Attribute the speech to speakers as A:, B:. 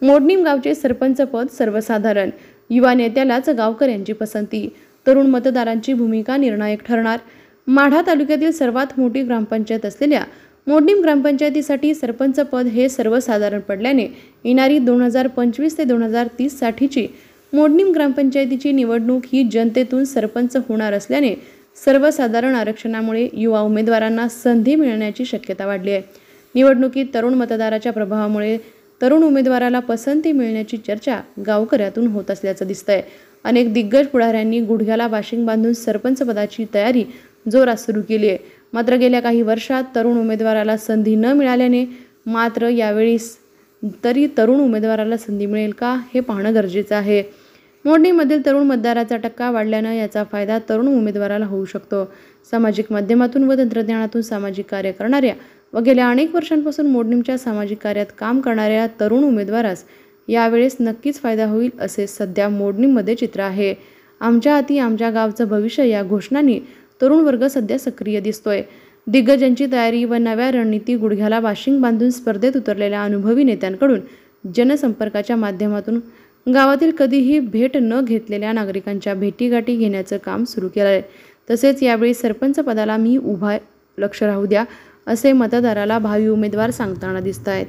A: मोडणीम गावचे सरपंच पद सर्वसाधारण, युवा नेत्यालाच गावकऱ्यांची पसंती, तरुण मतदारांची भूमिका निर्णायक ठरणार। माढा तालुक्यातील सर्वात मोठी ग्रामपंचायत असलेल्या मोडणीम ग्रामपंचायतीसाठी सरपंच पद हे सर्वसाधारण पडल्याने येणारी 2025 ते 2030 साठीची मोडणीम ग्रामपंचायतीची निवडणूक ही जनतेतून सरपंच होणार असल्याने सर्वसाधारण आरक्षणामुळे युवा उमेदवारांना संधी मिळण्याची शक्यता वाढली आहे। निवडणुकीत तरुण मतदाराच्या प्रभावामुळे तरुण उमेदवाराला पसंती मिळण्याची चर्चा गावकऱ्यातून होत असल्याचं दिसतंय। अनेक दिग्गज पुढाऱ्यांनी गुडघ्याला बाशिंग बांधून सरपंच पदाची तयारी जोरात सुरू केली आहे। मात्र गेल्या काही वर्षात तरुण उमेदवाराला संधी न मिळाल्याने मात्र यावेळी तरी तरुण उमेदवाराला संधी मिळेल का हे पाहणं गरजेचं आहे। मोडणीमधील तरुण मतदाराचा टक्का वाढल्यानं याचा फायदा तरुण उमेदवाराला होऊ शकतो। सामाजिक माध्यमातून व तंत्रज्ञानातून सामाजिक कार्य करणाऱ्या व गेल्या अनेक वर्षांपासून मोडणीमच्या सामाजिक कार्यात काम करणाऱ्या तरुण उमेदवारास यावेळेस नक्कीच फायदा होईल असे सध्या मोडणीममध्ये चित्र आहे। आमच्या हाती आमच्या गावचं भविष्य या घोषणांनी तरुण वर्ग सध्या सक्रिय दिसतोय। दिग्गजांची तयारी व नव्या रणनीती गुडघ्याला बाशिंग बांधून स्पर्धेत उतरलेल्या अनुभवी नेत्यांकडून जनसंपर्काच्या माध्यमातून गावातील कधीही भेट न घेतलेल्या नागरिकांच्या भेटीगाठी घेण्याचं काम सुरू केलं आहे। तसेच यावेळी सरपंच पदाला मी उभा, लक्ष राहू द्या असे मतदाराला भावी उमेदवार सांगताना दिसत आहेत।